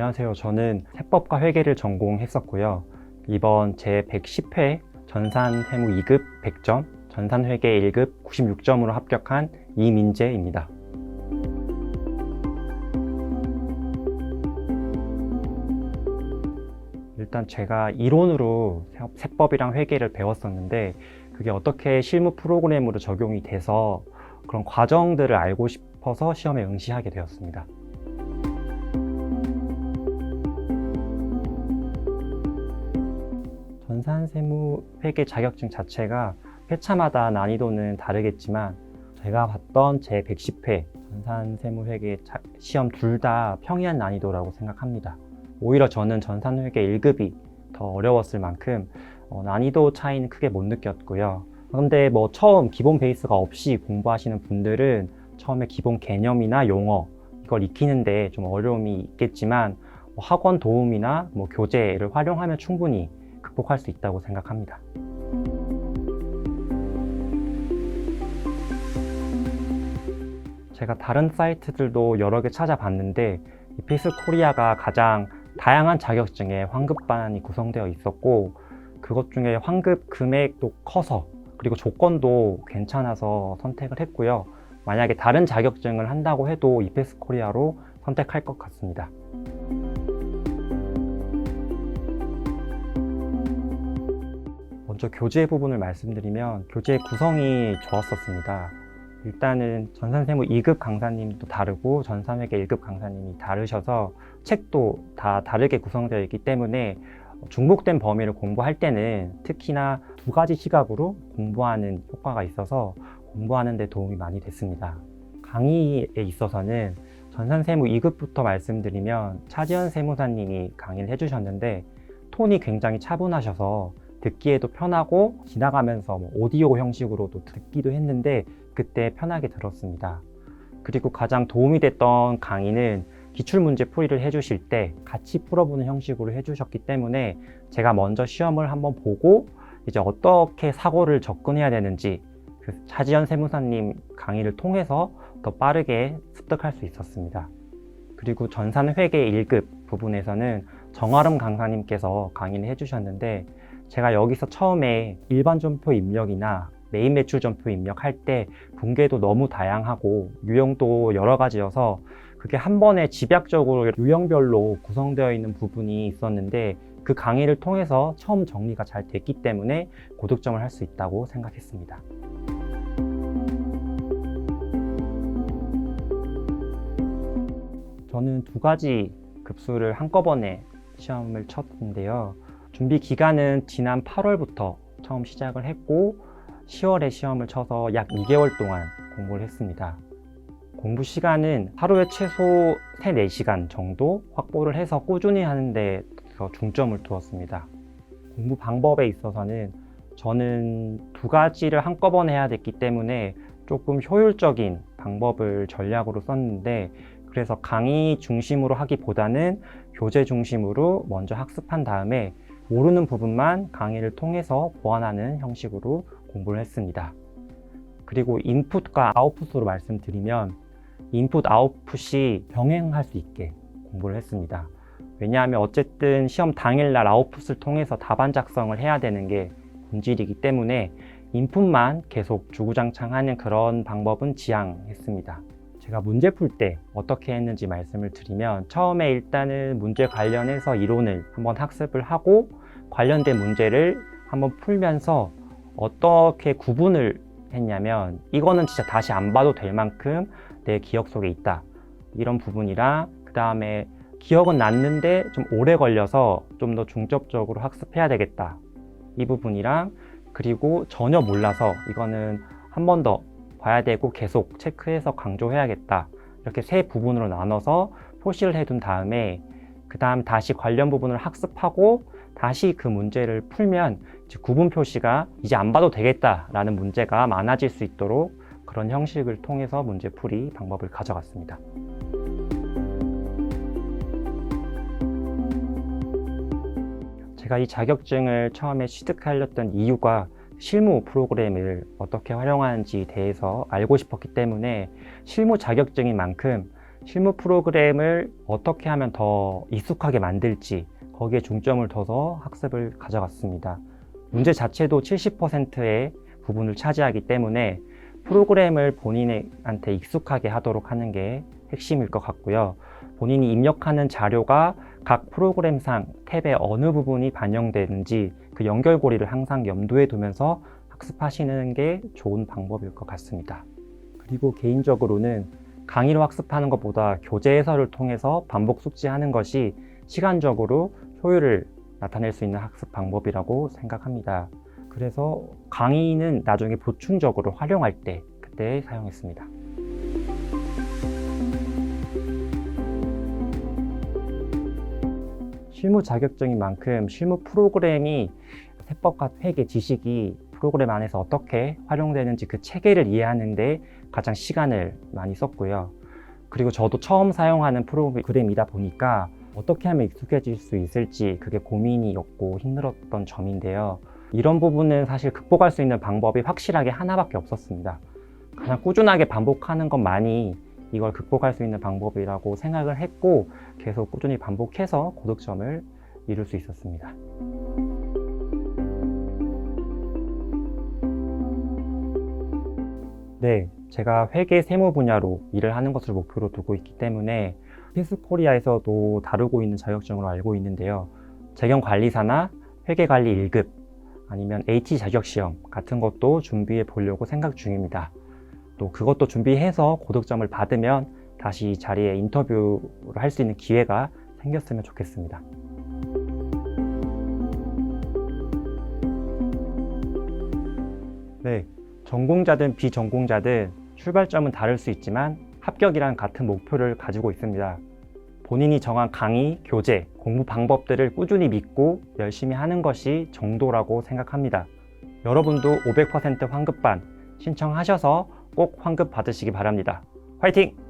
안녕하세요. 저는 세법과 회계를 전공했었고요. 이번 제 110회 전산세무 2급 100점, 전산회계 1급 96점으로 합격한 이민재입니다. 일단 제가 이론으로 세법이랑 회계를 배웠었는데 그게 어떻게 실무 프로그램으로 적용이 돼서 그런 과정들을 알고 싶어서 시험에 응시하게 되었습니다. 전산세무회계 자격증 자체가 회차마다 난이도는 다르겠지만 제가 봤던 제 110회 전산세무회계 시험 둘 다 평이한 난이도라고 생각합니다. 오히려 저는 전산회계 1급이 더 어려웠을 만큼 난이도 차이는 크게 못 느꼈고요. 근데 처음 기본 베이스가 없이 공부하시는 분들은 처음에 기본 개념이나 용어 이걸 익히는데 좀 어려움이 있겠지만 학원 도움이나 교재를 활용하면 충분히 극복할 수 있다고 생각합니다. 제가 다른 사이트들도 여러 개 찾아봤는데 이피스코리아가 가장 다양한 자격증에 환급반이 구성되어 있었고 그것 중에 환급 금액도 커서 그리고 조건도 괜찮아서 선택을 했고요. 만약에 다른 자격증을 한다고 해도 이피스코리아로 선택할 것 같습니다. 먼저 교재 부분을 말씀드리면 교재 구성이 좋았었습니다. 일단은 전산세무 2급 강사님도 다르고 전산회계 1급 강사님이 다르셔서 책도 다 다르게 구성되어 있기 때문에 중복된 범위를 공부할 때는 특히나 두 가지 시각으로 공부하는 효과가 있어서 공부하는 데 도움이 많이 됐습니다. 강의에 있어서는 전산세무 2급부터 말씀드리면 차지연 세무사님이 강의를 해주셨는데 톤이 굉장히 차분하셔서 듣기에도 편하고 지나가면서 오디오 형식으로도 듣기도 했는데 그때 편하게 들었습니다. 그리고 가장 도움이 됐던 강의는 기출문제 풀이를 해주실 때 같이 풀어보는 형식으로 해주셨기 때문에 제가 먼저 시험을 한번 보고 이제 어떻게 사고를 접근해야 되는지 그 차지연 세무사님 강의를 통해서 더 빠르게 습득할 수 있었습니다. 그리고 전산회계 1급 부분에서는 정아름 강사님께서 강의를 해주셨는데 제가 여기서 처음에 일반 점표 입력이나 메인 매출 점표 입력할 때 분계도 너무 다양하고 유형도 여러 가지여서 그게 한 번에 집약적으로 유형별로 구성되어 있는 부분이 있었는데 그 강의를 통해서 처음 정리가 잘 됐기 때문에 고득점을 할 수 있다고 생각했습니다. 저는 두 가지 급수를 한꺼번에 시험을 쳤는데요. 준비 기간은 지난 8월부터 처음 시작을 했고 10월에 시험을 쳐서 약 2개월 동안 공부를 했습니다. 공부 시간은 하루에 최소 3, 4시간 정도 확보를 해서 꾸준히 하는 데 더 중점을 두었습니다. 공부 방법에 있어서는 저는 두 가지를 한꺼번에 해야 됐기 때문에 조금 효율적인 방법을 전략으로 썼는데 그래서 강의 중심으로 하기보다는 교재 중심으로 먼저 학습한 다음에 모르는 부분만 강의를 통해서 보완하는 형식으로 공부를 했습니다. 그리고 인풋과 아웃풋으로 말씀드리면 인풋, 아웃풋이 병행할 수 있게 공부를 했습니다. 왜냐하면 어쨌든 시험 당일날 아웃풋을 통해서 답안 작성을 해야 되는 게 본질이기 때문에 인풋만 계속 주구장창하는 그런 방법은 지양했습니다. 제가 문제 풀 때 어떻게 했는지 말씀을 드리면 처음에 일단은 문제 관련해서 이론을 한번 학습을 하고 관련된 문제를 한번 풀면서 어떻게 구분을 했냐면 이거는 진짜 다시 안 봐도 될 만큼 내 기억 속에 있다 이런 부분이랑 그 다음에 기억은 났는데 좀 오래 걸려서 좀 더 중점적으로 학습해야 되겠다 이 부분이랑 그리고 전혀 몰라서 이거는 한 번 더 봐야 되고 계속 체크해서 강조해야겠다 이렇게 세 부분으로 나눠서 표시를 해둔 다음에 그 다음 다시 관련 부분을 학습하고 다시 그 문제를 풀면 이제 구분 표시가 이제 안 봐도 되겠다 라는 문제가 많아질 수 있도록 그런 형식을 통해서 문제풀이 방법을 가져갔습니다. 제가 이 자격증을 처음에 취득하려던 이유가 실무 프로그램을 어떻게 활용하는지에 대해서 알고 싶었기 때문에 실무 자격증인 만큼 실무 프로그램을 어떻게 하면 더 익숙하게 만들지 거기에 중점을 둬서 학습을 가져갔습니다. 문제 자체도 70%의 부분을 차지하기 때문에 프로그램을 본인한테 익숙하게 하도록 하는 게 핵심일 것 같고요. 본인이 입력하는 자료가 각 프로그램상 탭의 어느 부분이 반영되는지 그 연결고리를 항상 염두에 두면서 학습하시는 게 좋은 방법일 것 같습니다. 그리고 개인적으로는 강의로 학습하는 것보다 교재 해설을 통해서 반복 숙지하는 것이 시간적으로 효율을 나타낼 수 있는 학습 방법이라고 생각합니다. 그래서 강의는 나중에 보충적으로 활용할 때 그때 사용했습니다. 실무 자격증인 만큼 실무 프로그램이 세법과 회계 지식이 프로그램 안에서 어떻게 활용되는지 그 체계를 이해하는 데 가장 시간을 많이 썼고요. 그리고 저도 처음 사용하는 프로그램이다 보니까 어떻게 하면 익숙해질 수 있을지 그게 고민이었고 힘들었던 점인데요. 이런 부분은 사실 극복할 수 있는 방법이 확실하게 하나밖에 없었습니다. 가장 꾸준하게 반복하는 것만이 이걸 극복할 수 있는 방법이라고 생각을 했고 계속 꾸준히 반복해서 고득점을 이룰 수 있었습니다. 네, 제가 회계 세무 분야로 일을 하는 것을 목표로 두고 있기 때문에 필수코리아에서도 다루고 있는 자격증으로 알고 있는데요. 재경관리사나 회계관리 1급 아니면 H 자격시험 같은 것도 준비해 보려고 생각 중입니다. 또 그것도 준비해서 고득점을 받으면 다시 이 자리에 인터뷰를 할 수 있는 기회가 생겼으면 좋겠습니다. 네, 전공자든 비전공자든 출발점은 다를 수 있지만 합격이란 같은 목표를 가지고 있습니다. 본인이 정한 강의, 교재, 공부 방법들을 꾸준히 믿고 열심히 하는 것이 정도라고 생각합니다. 여러분도 500% 환급반 신청하셔서 꼭 환급 받으시기 바랍니다. 화이팅!